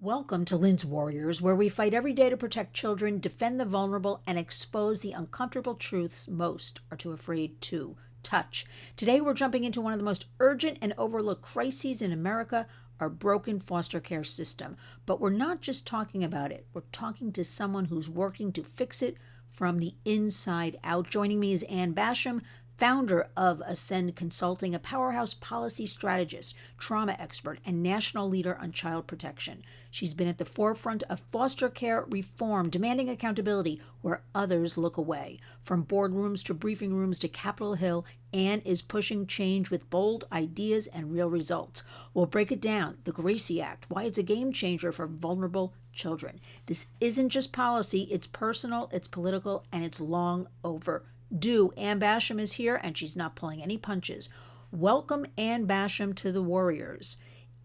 Welcome to Lynn's Warriors, where we fight every day to protect children, defend the vulnerable, and expose the uncomfortable truths most are too afraid to touch. Today, we're jumping into one of the most urgent and overlooked crises in America, our broken foster care system. But we're not just talking about it, we're talking to someone who's working to fix it from the inside out. Joining me is Ann Basham, founder of Ascend Consulting, a powerhouse policy strategist, trauma expert, and national leader on child protection. She's been at the forefront of foster care reform, demanding accountability where others look away. From boardrooms to briefing rooms to Capitol Hill, Ann is pushing change with bold ideas and real results. We'll break it down, the GRACIE Act, why it's a game changer for vulnerable children. This isn't just policy, it's personal, it's political, and it's long overdue. Ann Basham is here, and she's not pulling any punches. Welcome, Ann Basham, to the Warriors.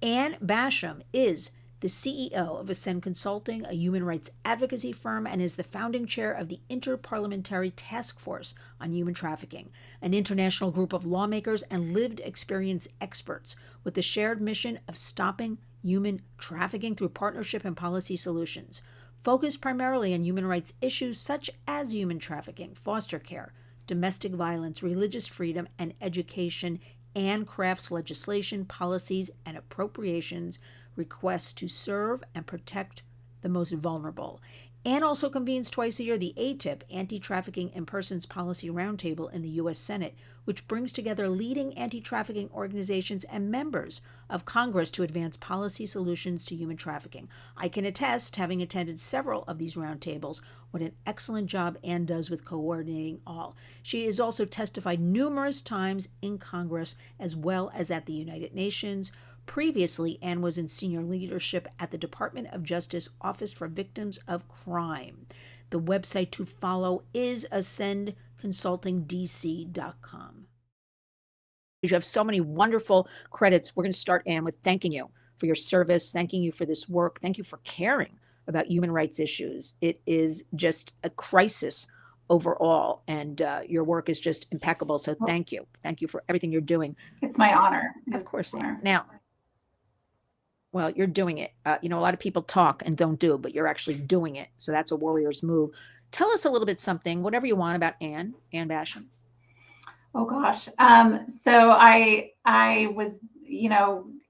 Ann Basham is the CEO of Ascend Consulting, a human rights advocacy firm, and is the founding chair of the Interparliamentary Task Force on Human Trafficking, an international group of lawmakers and lived experience experts with the shared mission of stopping human trafficking through partnership and policy solutions. Focused primarily on human rights issues such as human trafficking, foster care, domestic violence, religious freedom, and education, and crafts legislation, policies, and appropriations requests to serve and protect the most vulnerable. Ann also convenes twice a year the ATIP, Anti-Trafficking in Persons Policy Roundtable in the U.S. Senate, which brings together leading anti-trafficking organizations and members of Congress to advance policy solutions to human trafficking. I can attest, having attended several of these roundtables, what an excellent job Ann does with coordinating all. She has also testified numerous times in Congress as well as at the United Nations. Previously, Ann was in senior leadership at the Department of Justice Office for Victims of Crime. The website to follow is ascendconsultingdc.com. You have so many wonderful credits. We're going to start, Ann, with thanking you for your service, thanking you for this work, thank you for caring about human rights issues. It is just a crisis overall, and your work is just impeccable. So thank you. Thank you for everything you're doing. It's my honor. Of course, Ann. Now, well, you're doing it. A lot of people talk and don't do, but you're actually doing it. So that's a warrior's move. Tell us a little bit something, whatever you want, about Ann Basham. Oh gosh. So I was,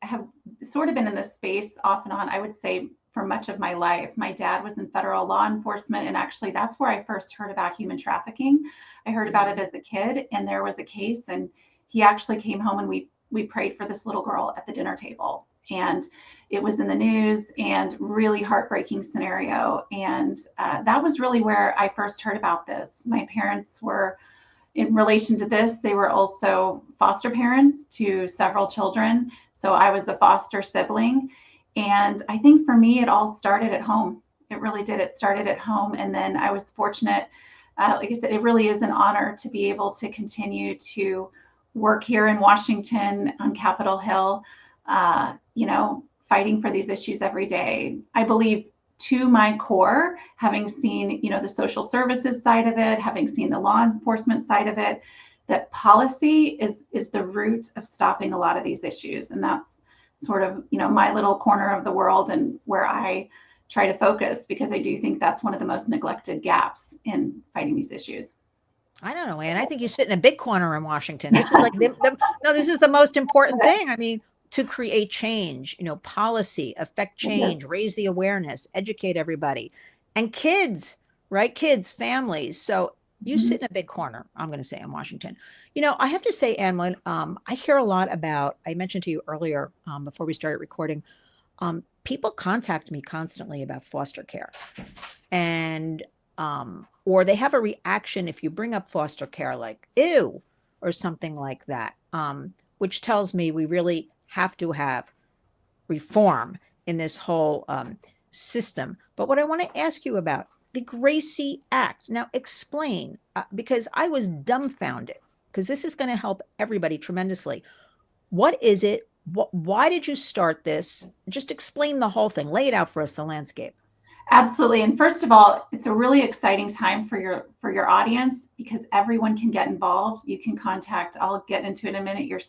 have sort of been in this space off and on, I would say, for much of my life. My dad was in federal law enforcement, and actually that's where I first heard about human trafficking. I heard about it as a kid, and there was a case, and he actually came home, and we prayed for this little girl at the dinner table. And it was in the news, and really heartbreaking scenario. And that was really where I first heard about this. My parents were, in relation to this, they were also foster parents to several children. So I was a foster sibling. And I think for me, it all started at home. It really did. It started at home. And then I was fortunate. Like I said, it really is an honor to be able to continue to work here in Washington on Capitol Hill, fighting for these issues every day. I believe, to my core, having seen, the social services side of it, having seen the law enforcement side of it, that policy is the root of stopping a lot of these issues. And that's sort of, my little corner of the world and where I try to focus, because I do think that's one of the most neglected gaps in fighting these issues. I don't know, Ann. I think you sit in a big corner in Washington. This is like this is the most important thing. I mean, to create change, policy, affect change, raise the awareness, educate everybody, and kids, right? Kids, families. So you sit in a big corner, I'm going to say, in Washington. I have to say, Ann, when I hear a lot about, I mentioned to you earlier before we started recording, people contact me constantly about foster care, and or they have a reaction if you bring up foster care, like ew, or something like that, which tells me we really have to have reform in this whole system. But what I want to ask you about, the GRACIE Act. Now explain, because I was dumbfounded, because this is going to help everybody tremendously. What is it? Why did you start this? Just explain the whole thing. Lay it out for us, the landscape. Absolutely. And first of all, it's a really exciting time for your audience, because everyone can get involved. You can contact, I'll get into it in a minute, your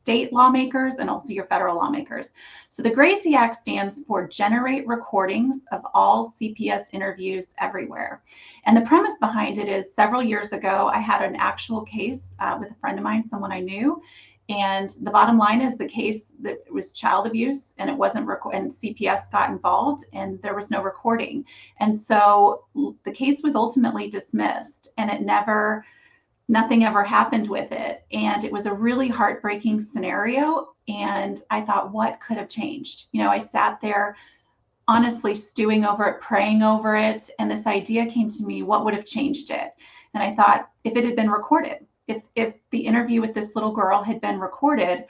state lawmakers and also your federal lawmakers. So the GRACIE Act stands for Generate Recordings of All CPS Interviews Everywhere. And the premise behind it is several years ago, I had an actual case with a friend of mine, someone I knew. And the bottom line is the case that was child abuse and it wasn't and CPS got involved and there was no recording. And so the case was ultimately dismissed and nothing ever happened with it. And it was a really heartbreaking scenario. And I thought, what could have changed? I sat there honestly stewing over it, praying over it. And this idea came to me, what would have changed it? And I thought, if it had been recorded, if the interview with this little girl had been recorded,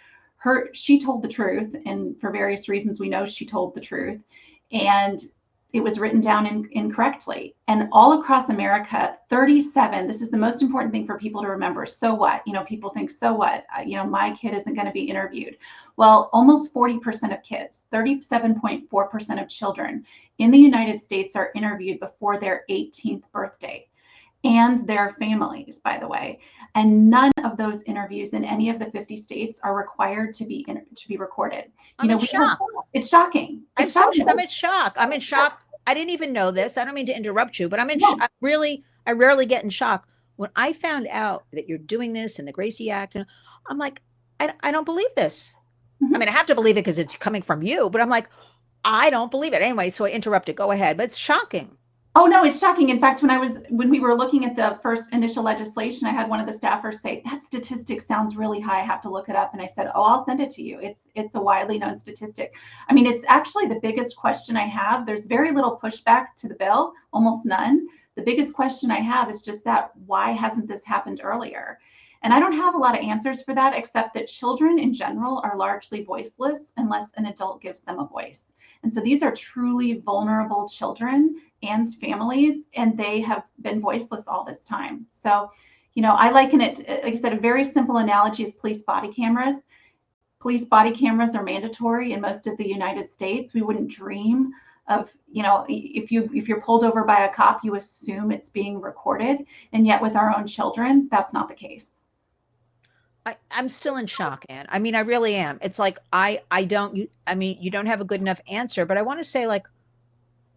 she told the truth. And for various reasons, we know she told the truth. And it was written down incorrectly. And all across America, 37, this is the most important thing for people to remember. So what? People think, so what? My kid isn't going to be interviewed. Well, almost 40% of kids, 37.4% of children in the United States are interviewed before their 18th birthday. And their families, by the way. And none of those interviews in any of the 50 states are required to be recorded. I'm in shock. It's shocking. I'm in shock. I'm in shock. I didn't even know this. I don't mean to interrupt you, but I'm in shock. I rarely get in shock. When I found out that you're doing this in the GRACIE Act, and I'm like, I don't believe this. I mean, I have to believe it because it's coming from you, but I'm like, I don't believe it. Anyway, so I interrupted. Go ahead. But it's shocking. Oh, no, it's shocking. In fact, when we were looking at the first initial legislation, I had one of the staffers say, that statistic sounds really high. I have to look it up. And I said, I'll send it to you. It's a widely known statistic. I mean, it's actually the biggest question I have. There's very little pushback to the bill, almost none. The biggest question I have is just that, why hasn't this happened earlier? And I don't have a lot of answers for that, except that children in general are largely voiceless unless an adult gives them a voice. And so these are truly vulnerable children and families, and they have been voiceless all this time. So, I liken it, like I said, a very simple analogy is police body cameras. Police body cameras are mandatory in most of the United States. We wouldn't dream of, if you're pulled over by a cop, you assume it's being recorded. And yet with our own children, that's not the case. I'm still in shock, Anne. I mean, I really am. It's like, you don't have a good enough answer, but I want to say, like,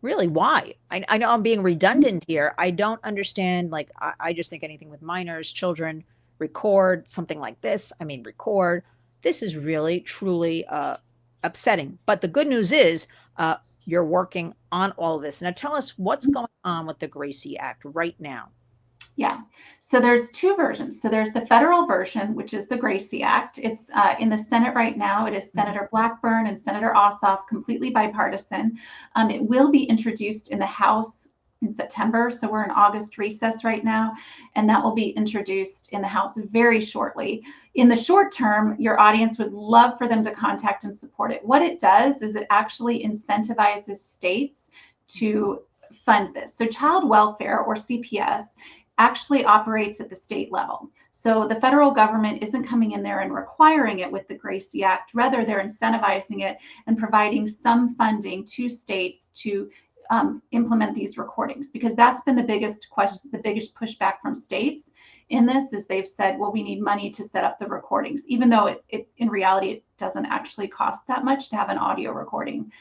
really, why? I know I'm being redundant here. I don't understand. Like, I just think anything with minors, children, record something like this. I mean, record. This is really, truly upsetting. But the good news is you're working on all of this. Now, tell us what's going on with the GRACIE Act right now. Yeah. So there's two versions. So there's the federal version, which is the GRACIE Act. It's in the Senate right now. It is Senator Blackburn and Senator Ossoff, completely bipartisan. It will be introduced in the House in September. So we're in August recess right now, and that will be introduced in the House very shortly. In the short term, your audience would love for them to contact and support it. What it does is it actually incentivizes states to fund this. So child welfare, or CPS, actually operates at the state level. So the federal government isn't coming in there and requiring it with the GRACIE Act. Rather, they're incentivizing it and providing some funding to states to implement these recordings, because that's been the biggest question, the biggest pushback from states in this is they've said, well, we need money to set up the recordings, even though it in reality, it doesn't actually cost that much to have an audio recording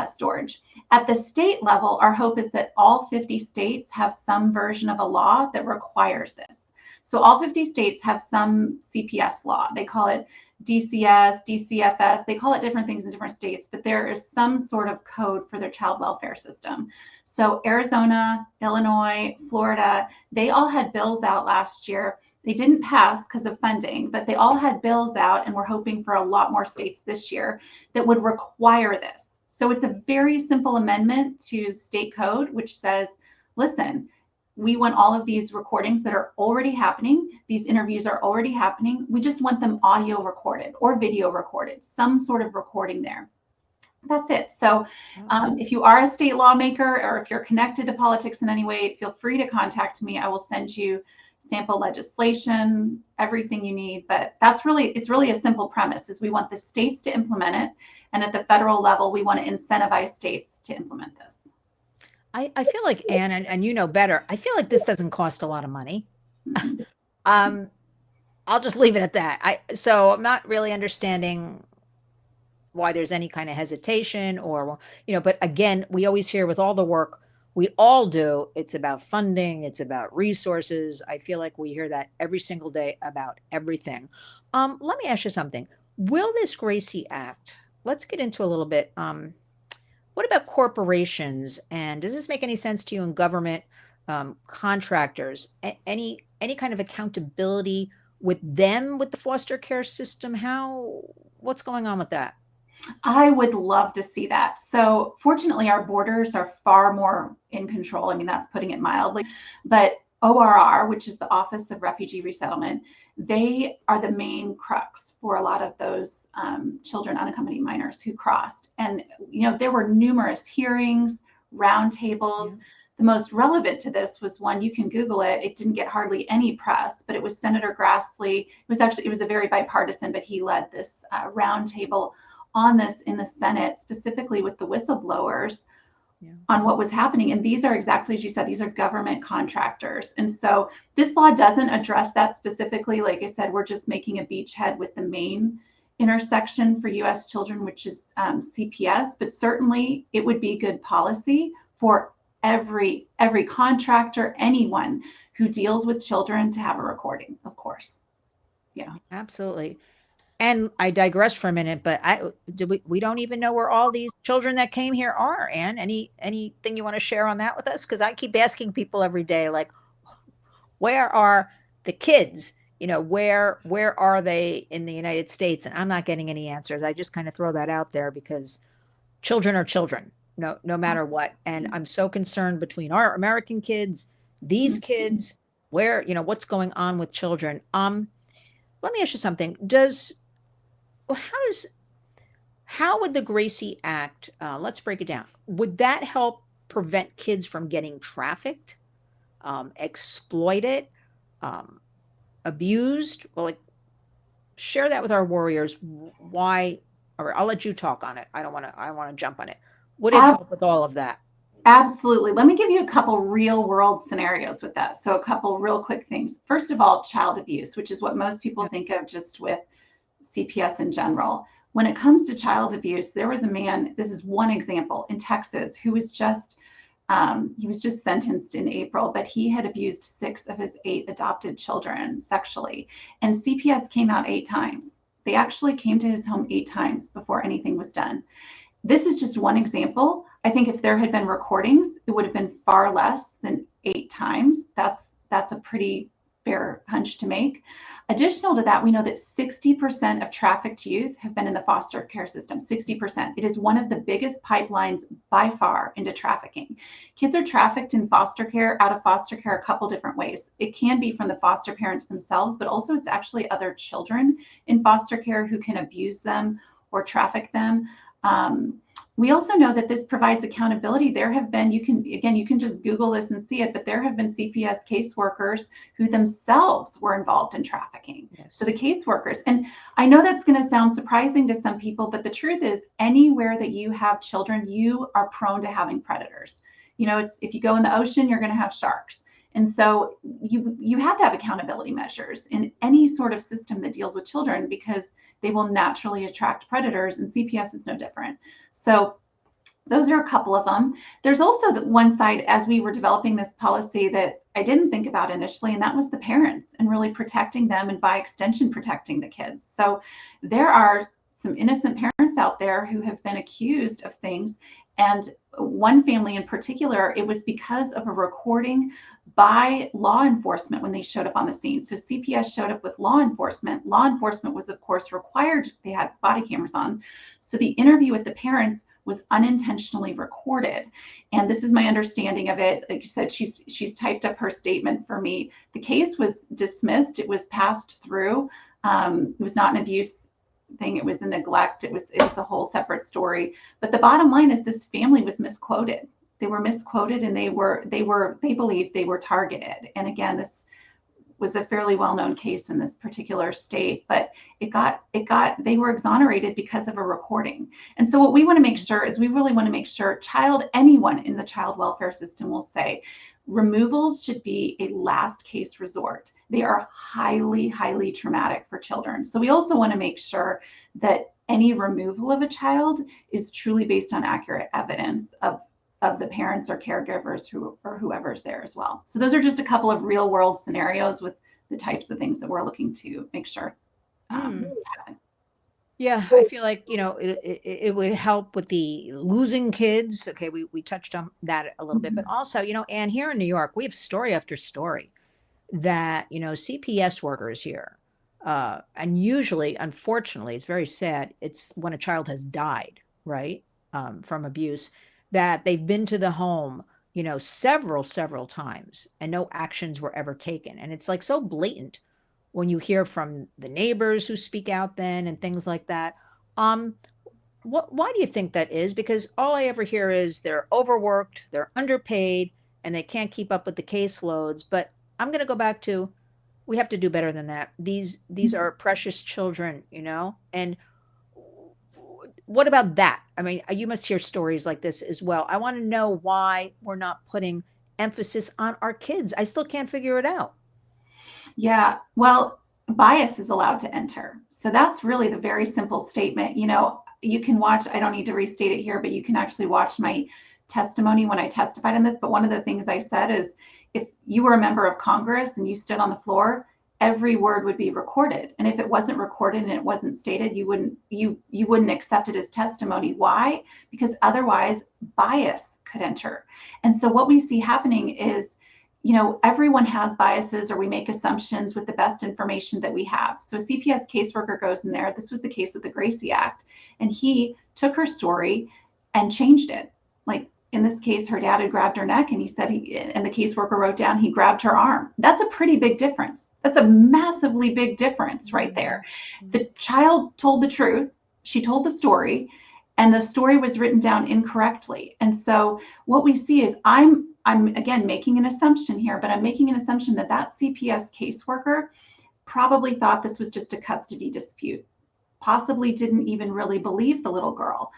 storage. At the state level, our hope is that all 50 states have some version of a law that requires this. So all 50 states have some CPS law. They call it DCS, DCFS. They call it different things in different states, but there is some sort of code for their child welfare system. So Arizona, Illinois, Florida, they all had bills out last year. They didn't pass because of funding, but they all had bills out, and we're hoping for a lot more states this year that would require this. So it's a very simple amendment to state code, which says, listen, we want all of these recordings that are already happening. These interviews are already happening. We just want them audio recorded or video recorded, some sort of recording there. That's it. So if you are a state lawmaker, or if you're connected to politics in any way, feel free to contact me. I will send you sample legislation, everything you need. But it's really a simple premise, is we want the states to implement it. And at the federal level, we want to incentivize states to implement this. I feel like, Anne, and you know better, I feel like this doesn't cost a lot of money. I'll just leave it at that. So I'm not really understanding why there's any kind of hesitation or, but again, we always hear with all the work we all do, it's about funding, it's about resources. I feel like we hear that every single day about everything. Let me ask you something. Will this GRACIE Act, let's get into a little bit. What about corporations? And does this make any sense to you in government, contractors? Any kind of accountability with them with the foster care system? What's going on with that? I would love to see that. So fortunately, our borders are far more in control. I mean, that's putting it mildly. But ORR, which is the Office of Refugee Resettlement, they are the main crux for a lot of those children, unaccompanied minors who crossed. And, there were numerous hearings, roundtables. Yeah. The most relevant to this was one, you can Google it. It didn't get hardly any press, but it was Senator Grassley. It was a very bipartisan, but he led this roundtable on this in the Senate, specifically with the whistleblowers. Yeah. On what was happening. And these are exactly as you said, these are government contractors. And so this law doesn't address that specifically. Like I said, we're just making a beachhead with the main intersection for U.S. children, which is CPS. But certainly it would be good policy for every contractor, anyone who deals with children to have a recording, of course. Yeah, absolutely. And I digress for a minute, but we don't even know where all these children that came here are. Anne, anything you want to share on that with us? Because I keep asking people every day, like, where are the kids? Where are they in the United States? And I'm not getting any answers. I just kind of throw that out there because children are children, no matter what. And I'm so concerned between our American kids, these kids, where, what's going on with children. Let me ask you something. How would the GRACIE Act, let's break it down. Would that help prevent kids from getting trafficked, exploited, abused? Well, share that with our warriors. Why? Or I'll let you talk on it. I want to jump on it. Would it help with all of that? Absolutely. Let me give you a couple real world scenarios with that. So a couple real quick things. First of all, child abuse, which is what most people think of just with CPS in general. When it comes to child abuse, there was a man, this is one example, in Texas who was just sentenced in April, but he had abused 6 of his 8 adopted children sexually. And CPS came out 8 times. They actually came to his home 8 times before anything was done. This is just one example. I think if there had been recordings, it would have been far less than 8 times. That's a pretty fair hunch to make. Additional to that, we know that 60% of trafficked youth have been in the foster care system, 60%. It is one of the biggest pipelines by far into trafficking. Kids are trafficked in foster care, out of foster care, a couple different ways. It can be from the foster parents themselves, but also it's actually other children in foster care who can abuse them or traffic them. We also know that this provides accountability. There have been, you can just Google this and see it, but there have been CPS caseworkers who themselves were involved in trafficking. Yes. So the caseworkers, and I know that's going to sound surprising to some people, but the truth is anywhere that you have children, you are prone to having predators. It's, if you go in the ocean, you're going to have sharks. And so you have to have accountability measures in any sort of system that deals with children because they will naturally attract predators, and CPS is no different. So those are a couple of them. There's also the one side as we were developing this policy that I didn't think about initially, and that was the parents and really protecting them and by extension protecting the kids. So there are some innocent parents out there who have been accused of things. And one family in particular, it was because of a recording by law enforcement when they showed up on the scene. So CPS showed up with law enforcement. Law enforcement was, of course, required. They had body cameras on. So the interview with the parents was unintentionally recorded. And this is my understanding of it. Like you said, she's typed up her statement for me. The case was dismissed. It was passed through. It was not an abuse thing. It was a neglect. It was a whole separate story. But the bottom line is this family was misquoted. They were misquoted, and they believed they were targeted. And again, this was a fairly well-known case in this particular state, but they were exonerated because of a recording. And so what we want to make sure is we really want to make sure anyone in the child welfare system will say, removals should be a last case resort. They are highly, highly traumatic for children. So we also want to make sure that any removal of a child is truly based on accurate evidence of the parents or caregivers or whoever's there as well. So those are just a couple of real world scenarios with the types of things that we're looking to make sure happen. Yeah, I feel like, it would help with the losing kids. Okay, we touched on that a little bit, but also, and here in New York, we have story after story that, CPS workers here, and usually, unfortunately, it's very sad. It's when a child has died, right, from abuse, that they've been to the home, several times, and no actions were ever taken. And it's like so blatant when you hear from the neighbors who speak out then and things like that. Um, why do you think that is? Because all I ever hear is they're overworked, they're underpaid, and they can't keep up with the caseloads. But I'm going to go back to, we have to do better than that. These are precious children, and what about that? I mean, you must hear stories like this as well. I want to know why we're not putting emphasis on our kids. I still can't figure it out. Yeah, well, bias is allowed to enter. So that's really the very simple statement. You can watch, I don't need to restate it here, but you can actually watch my testimony when I testified in this. But one of the things I said is, if you were a member of Congress and you stood on the floor, every word would be recorded. And if it wasn't recorded and it wasn't stated, you wouldn't accept it as testimony. Why? Because otherwise bias could enter. And so what we see happening is, everyone has biases, or we make assumptions with the best information that we have. So a CPS caseworker goes in there. This was the case with the GRACIE Act, and he took her story and changed it. Like in this case, her dad had grabbed her neck, and he said, and the caseworker wrote down, he grabbed her arm. That's a pretty big difference. That's a massively big difference right there. The child told the truth. She told the story, and the story was written down incorrectly. And so what we see is, I'm again making an assumption here, but I'm making an assumption that CPS caseworker probably thought this was just a custody dispute, possibly didn't even really believe the little girl.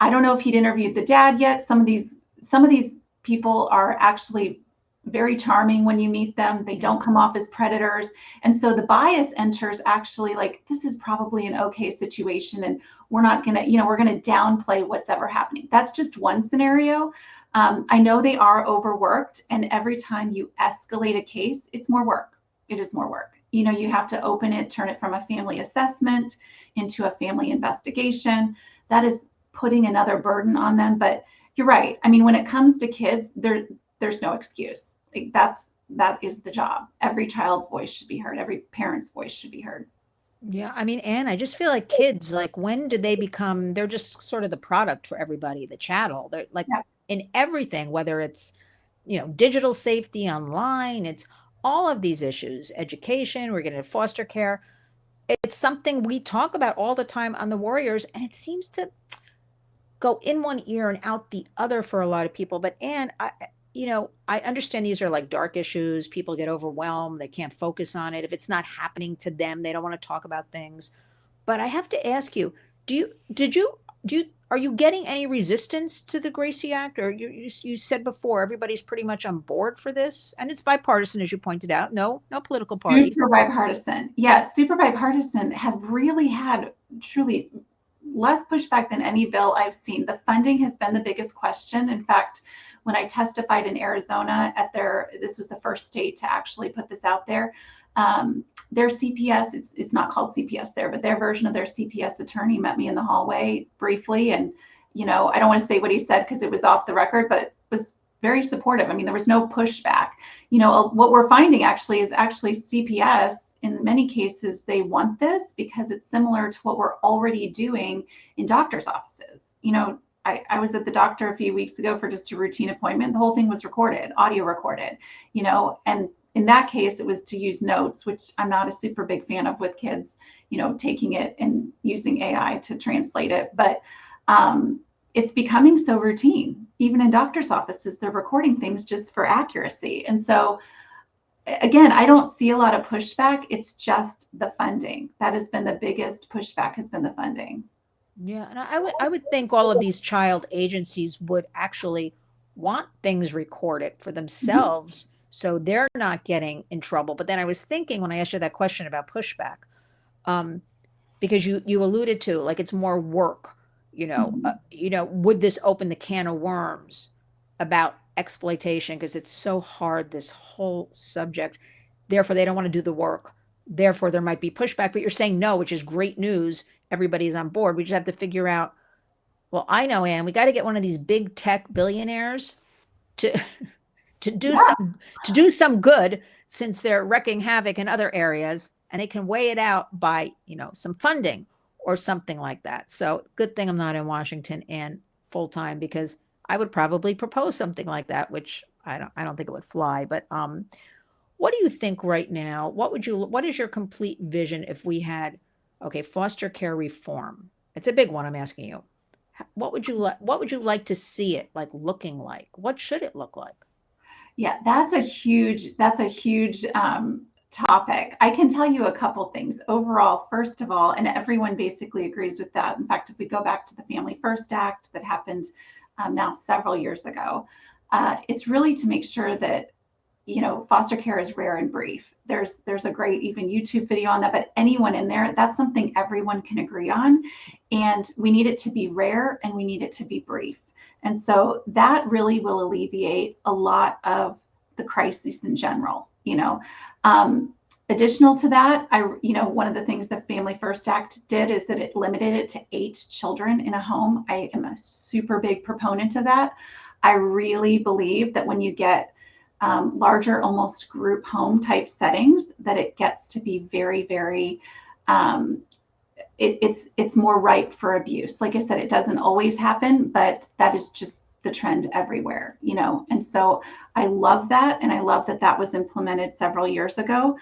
I don't know if he'd interviewed the dad yet. Some of these people are actually very charming when you meet them. They don't come off as predators. And so the bias enters actually like, this is probably an okay situation, and we're not going to, we're going to downplay what's ever happening. That's just one scenario. I know they are overworked, and every time you escalate a case, it's more work. It is more work. You have to open it, turn it from a family assessment into a family investigation. That is putting another burden on them. But you're right. I mean, when it comes to kids, there's no excuse. Like that is the job. Every child's voice should be heard. Every parent's voice should be heard. Yeah, I mean, Anne, I just feel like kids, like, when did they become, they're just sort of the product for everybody, the chattel. They're like in everything, whether it's, digital safety online, it's all of these issues, education, we're going to foster care. It's something we talk about all the time on the Warriors, and it seems to go in one ear and out the other for a lot of people. But Anne, I understand these are like dark issues. People get overwhelmed. They can't focus on it. If it's not happening to them, they don't want to talk about things. But I have to ask you, are you getting any resistance to the GRACIE Act? Or you said before, everybody's pretty much on board for this, and it's bipartisan, as you pointed out. No political parties. Super bipartisan. Yeah, super bipartisan. Have really had truly less pushback than any bill I've seen. The funding has been the biggest question. In fact, when I testified in Arizona this was the first state to actually put this out there. Their CPS, it's not called CPS there, but their version of their CPS attorney met me in the hallway briefly. And, I don't want to say what he said because it was off the record, but was very supportive. I mean, there was no pushback. What we're finding actually is CPS, in many cases, they want this because it's similar to what we're already doing in doctors' offices. I was at the doctor a few weeks ago for just a routine appointment. The whole thing was recorded, audio recorded, and in that case, it was to use notes, which I'm not a super big fan of with kids, taking it and using AI to translate it. But it's becoming so routine. Even in doctors' offices, they're recording things just for accuracy. And so, again, I don't see a lot of pushback. It's just the funding. That has been the biggest pushback, has been the funding. Yeah, and I would think all of these child agencies would actually want things recorded for themselves so they're not getting in trouble. But then I was thinking when I asked you that question about pushback, um, because you alluded to like it's more work, would this open the can of worms about exploitation because it's so hard, this whole subject. Therefore, they don't want to do the work. Therefore, there might be pushback. But you're saying no, which is great news. Everybody's on board. We just have to figure out. Well, I know, Anne, we got to get one of these big tech billionaires to to do Yeah. some good since they're wrecking havoc in other areas, and it can weigh it out by some funding or something like that. So good thing I'm not in Washington and full time, because I would probably propose something like that, which I don't think it would fly. But what do you think right now? What is your complete vision if we had, okay, foster care reform? It's a big one, I'm asking you. What would you like to see it like looking like? What should it look like? Yeah, that's a huge topic. I can tell you a couple things. Overall, first of all, and everyone basically agrees with that. In fact, if we go back to the Family First Act that happened now several years ago, it's really to make sure that foster care is rare and brief. There's a great even YouTube video on that, but anyone in there, that's something everyone can agree on. And we need it to be rare and we need it to be brief. And so that really will alleviate a lot of the crises in general. Additional to that, one of the things the Family First Act did is that it limited it to 8 children in a home. I am a super big proponent of that. I really believe that when you get larger, almost group home type settings, that it gets to be very, very, it's more ripe for abuse. Like I said, it doesn't always happen, but that is just the trend everywhere, And so I love that, and I love that that was implemented several years ago.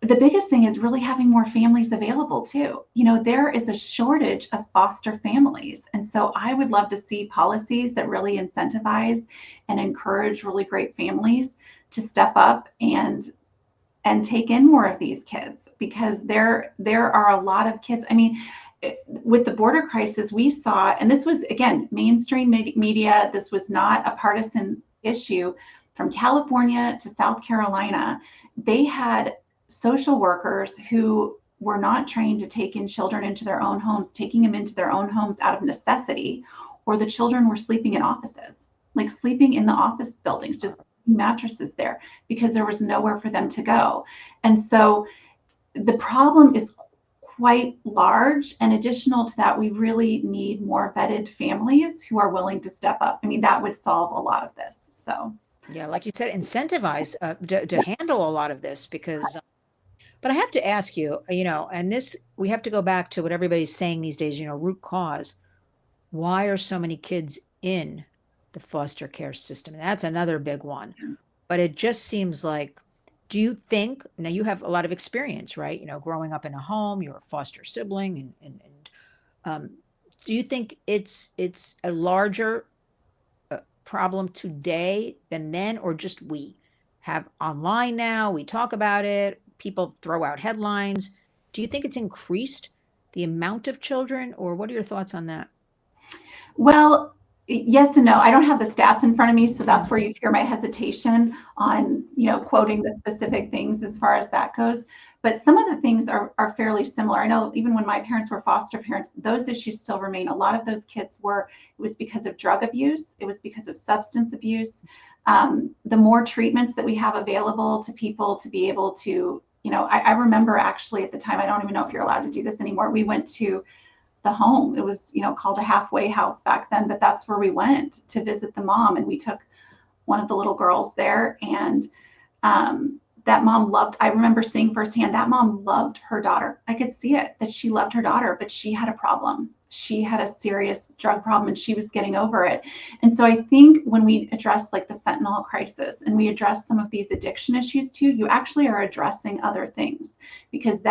The biggest thing is really having more families available too. There is a shortage of foster families. And so I would love to see policies that really incentivize and encourage really great families to step up and take in more of these kids, because there are a lot of kids. I mean, with the border crisis, we saw, and this was again mainstream media, this was not a partisan issue, from California to South Carolina, they had social workers who were not trained to take in children into their own homes, taking them into their own homes out of necessity, or the children were sleeping in offices, like sleeping in the office buildings, just mattresses there, because there was nowhere for them to go. And so the problem is quite large. And additional to that, we really need more vetted families who are willing to step up. I mean, that would solve a lot of this. So Yeah, like you said, incentivize to handle a lot of this because, but I have to ask you, and this, we have to go back to what everybody's saying these days, root cause. Why are so many kids in the foster care system? And that's another big one. But it just seems like, do you think, now you have a lot of experience, right? Growing up in a home, you're a foster sibling, and do you think it's a larger problem today than then, or just we have online now, we talk about it, people throw out headlines? Do you think it's increased the amount of children, or what are your thoughts on that? well, yes and no. I don't have the stats in front of me, so that's where you hear my hesitation on, quoting the specific things as far as that goes. But some of the things are fairly similar. I know even when my parents were foster parents, those issues still remain. A lot of those kids it was because of drug abuse, it was because of substance abuse. The more treatments that we have available to people to be able to, I remember actually at the time, I don't even know if you're allowed to do this anymore. We went to the home. It was, called a halfway house back then, but that's where we went to visit the mom. And we took one of the little girls there, and that mom loved, I remember seeing firsthand, that mom loved her daughter. I could see it, that she loved her daughter, but she had a problem. She had a serious drug problem and she was getting over it. And so I think when we address like the fentanyl crisis and we address some of these addiction issues too, you actually are addressing other things, because it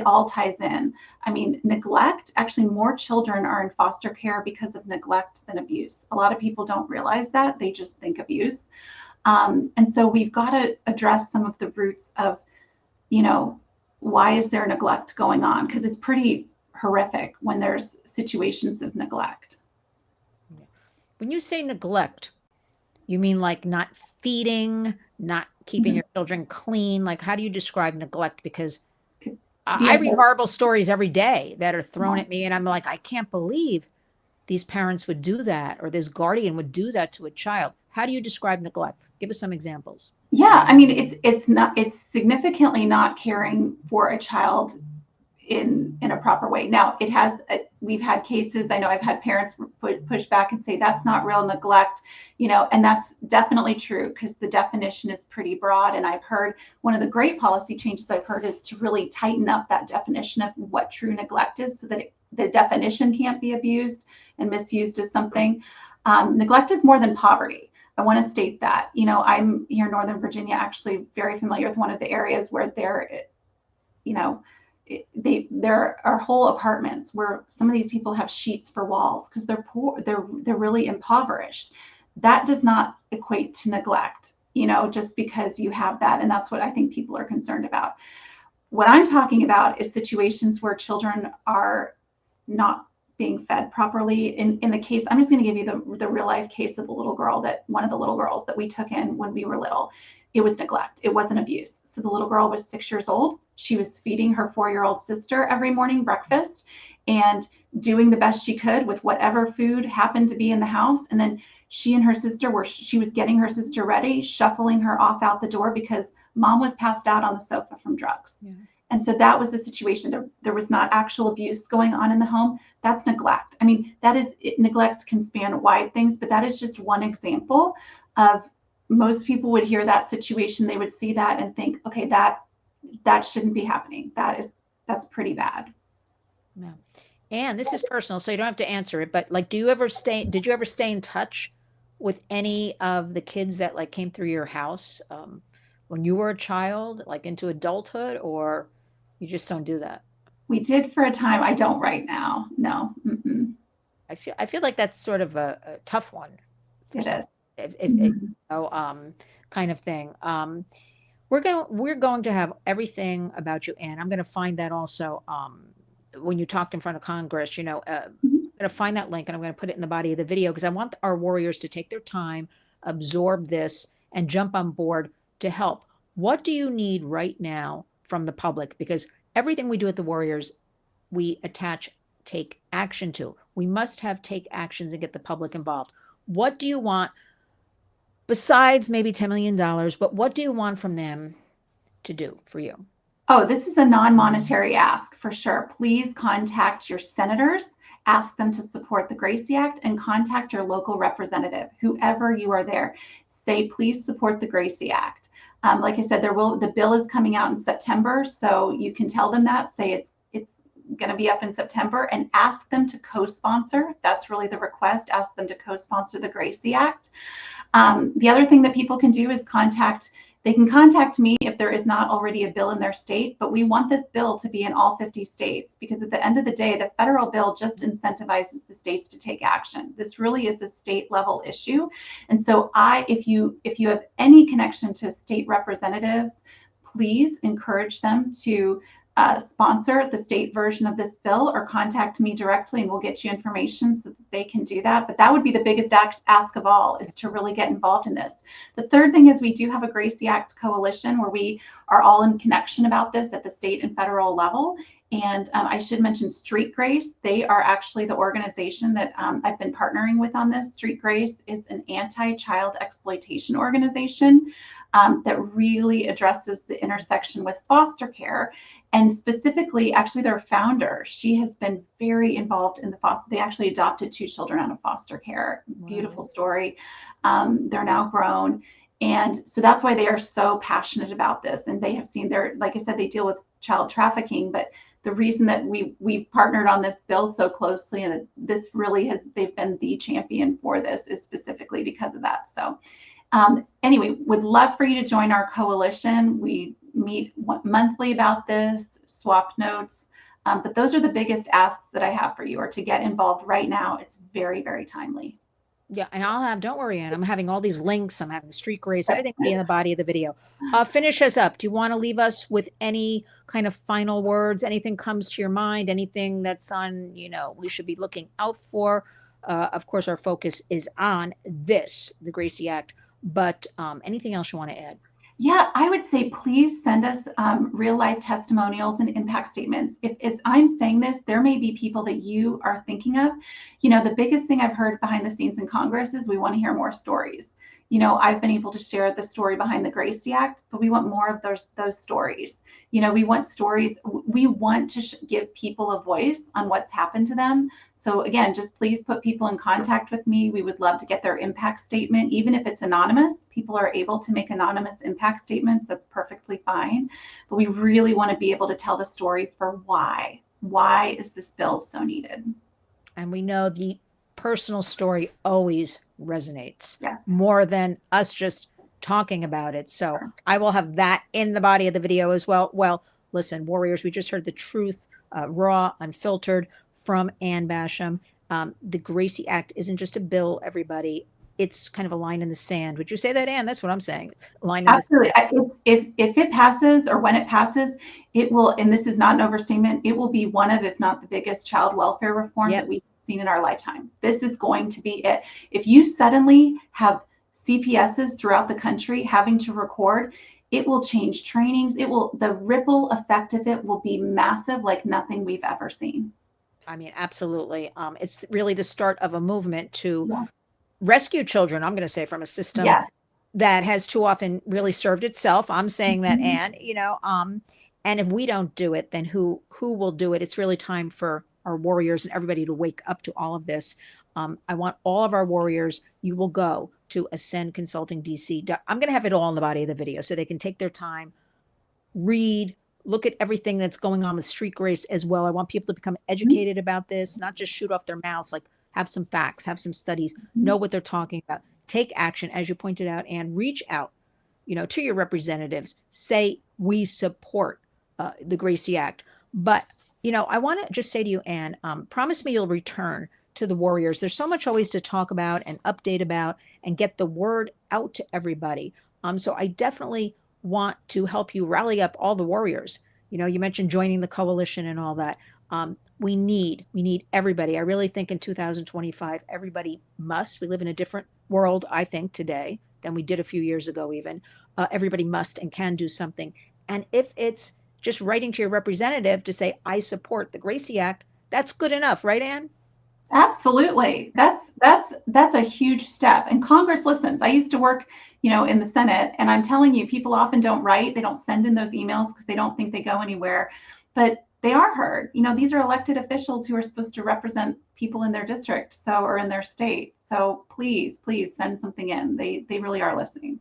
all ties in. I mean, neglect, actually more children are in foster care because of neglect than abuse. A lot of people don't realize that. They just think abuse. And so we've got to address some of the roots of, why is there neglect going on? Because it's pretty horrific when there's situations of neglect. When you say neglect, You mean like not feeding, not keeping your children clean? Like, how do you describe neglect? Because Be I a read whole, horrible stories every day that are thrown at me, and I'm like, I can't believe these parents would do that, or this guardian would do that to a child. How do you describe neglect? Give us some examples. yeah, I mean, it's significantly not caring for a child in a proper way. Now, we've had cases, I know I've had parents push back and say that's not real neglect, and that's definitely true because the definition is pretty broad. And I've heard one of the great policy changes I've heard is to really tighten up that definition of what true neglect is, so that the definition can't be abused and misused as something. Neglect is more than poverty. I want to state that. I'm here in Northern Virginia, actually very familiar with one of the areas where you know, there are whole apartments where some of these people have sheets for walls because they're poor, they're really impoverished. That does not equate to neglect, just because you have that. And that's what I think people are concerned about. What I'm talking about is situations where children are not being fed properly. In the case, I'm just going to give you the real life case of one of the little girls that we took in when we were little. It was neglect. It wasn't abuse. So the little girl was 6 years old. She was feeding her 4-year-old sister every morning breakfast and doing the best she could with whatever food happened to be in the house. And then she was getting her sister ready, shuffling her off out the door because mom was passed out on the sofa from drugs. Yeah. And so that was the situation. There was not actual abuse going on in the home. That's neglect. I mean, neglect can span wide things, but that is just one example of, most people would hear that situation. They would see that and think, okay, that shouldn't be happening. That's pretty bad. Yeah. And this is personal, so you don't have to answer it, but like, did you ever stay in touch with any of the kids that like came through your house when you were a child, like into adulthood, or you just don't do that? We did for a time. I don't right now. No. Mm-mm. I feel like that's sort of a tough one. It is. Kind of thing. We're going to have everything about you, Anne. I'm going to find that also when you talked in front of Congress. I'm going to find that link and I'm going to put it in the body of the video because I want our warriors to take their time, absorb this, and jump on board to help. What do you need right now from the public? Because everything we do at the Warriors, we take action to. We must take actions and get the public involved. What do you want besides maybe $10 million, but what do you want from them to do for you? Oh, this is a non-monetary ask for sure. Please contact your senators, ask them to support the GRACIE Act, and contact your local representative, whoever you are there. Say, please support the GRACIE Act. Like I said, the bill is coming out in September, so you can tell them that. Say it's going to be up in September, and ask them to co-sponsor. That's really the request. Ask them to co-sponsor the GRACIE Act. The other thing that people can do is they can contact me if there is not already a bill in their state, but we want this bill to be in all 50 states because at the end of the day, the federal bill just incentivizes the states to take action. This really is a state level issue. And so if you have any connection to state representatives, please encourage them to sponsor the state version of this bill or contact me directly and we'll get you information so that they can do that. But that would be the biggest ask of all, is to really get involved in this. The third thing is we do have a GRACIE Act coalition where we are all in connection about this at the state and federal level. And I should mention Street Grace. They are actually the organization that I've been partnering with on this. Street Grace is an anti-child exploitation organization that really addresses the intersection with foster care. And specifically, actually, their founder, she has been very involved in the foster. They actually adopted 2 children out of foster care. Wow. Beautiful story. They're now grown. And so that's why they are so passionate about this. And they have seen like I said, they deal with child trafficking, but the reason that we've partnered on this bill so closely and this really they've been the champion for this is specifically because of that. So anyway, would love for you to join our coalition. We meet monthly about this, swap notes. But those are the biggest asks that I have for you, or to get involved right now. It's very, very timely. Yeah, and don't worry, Anne, I'm having all these links. I'm having Street Grace, everything will be in the body of the video. Finish us up. Do you want to leave us with any kind of final words? Anything comes to your mind? Anything that's we should be looking out for Of course, our focus is on this, the Gracie Act. But anything else you want to add? Yeah, I would say please send us real life testimonials and impact statements. If as I'm saying this, there may be people that you are thinking of. The biggest thing I've heard behind the scenes in Congress is we want to hear more stories. I've been able to share the story behind the GRACIE Act, but we want more of those stories. We want stories. We want to give people a voice on what's happened to them. So again, just please put people in contact with me. We would love to get their impact statement, even if it's anonymous. People are able to make anonymous impact statements. That's perfectly fine. But we really want to be able to tell the story for why. Why is this bill so needed? And we know the personal story always resonates Yes. more than us just talking about it. So Sure. I will have that in the body of the video as well. Well, listen, warriors, we just heard the truth, raw, unfiltered, from Ann Basham. The Gracie Act isn't just a bill, everybody. It's kind of a line in the sand. Would you say that, Ann? That's what I'm saying. It's a line in the Absolutely. sand. If it passes, or when it passes, it will, and this is not an overstatement, it will be one of, if not the biggest child welfare reform Yep. that we've seen in our lifetime. This is going to be it. If you suddenly have CPSs throughout the country having to record, it will change trainings. The ripple effect of it will be massive, like nothing we've ever seen. I mean, absolutely. It's really the start of a movement to Yeah. rescue children, I'm going to say, from a system Yes. that has too often really served itself. I'm saying that, Mhm. Anne, and if we don't do it, then who will do it? It's really time for our warriors and everybody to wake up to all of this. I want all of our warriors. You will go to Ascend Consulting DC. I'm going to have it all in the body of the video so they can take their time, read, look at everything that's going on with street grace as well. I want people to become educated about this, not just shoot off their mouths, like have some facts, have some studies, know what they're talking about, take action, as you pointed out, and reach out, to your representatives. Say, we support the Gracie Act. But, I want to just say to you, Anne, promise me you'll return to the warriors. There's so much always to talk about and update about and get the word out to everybody. So I definitely want to help you rally up all the warriors. You mentioned joining the coalition and all that. We need everybody. I really think in 2025, everybody must. We live in a different world, I think, today than we did a few years ago, even. Everybody must and can do something. And if it's just writing to your representative to say, I support the Gracie Act, that's good enough, right, Anne? Absolutely. That's a huge step. And Congress listens. I used to work, in the Senate, and I'm telling you, people often don't write. They don't send in those emails because they don't think they go anywhere. But they are heard. These are elected officials who are supposed to represent people in their district, or in their state. So please, please send something in. They really are listening.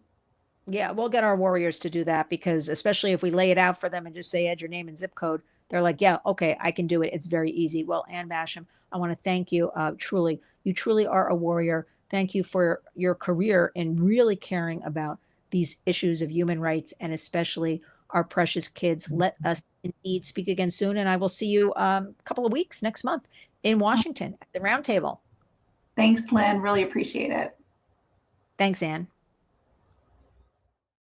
Yeah, we'll get our warriors to do that, because especially if we lay it out for them and just say, add your name and zip code, they're like, yeah, okay, I can do it. It's very easy. Well, Ann Basham, I want to thank you. Truly, you truly are a warrior. Thank you for your career in really caring about these issues of human rights, and especially our precious kids. Let us indeed speak again soon. And I will see you a couple of weeks next month in Washington at the roundtable. Thanks, Lynn. Really appreciate it. Thanks, Ann.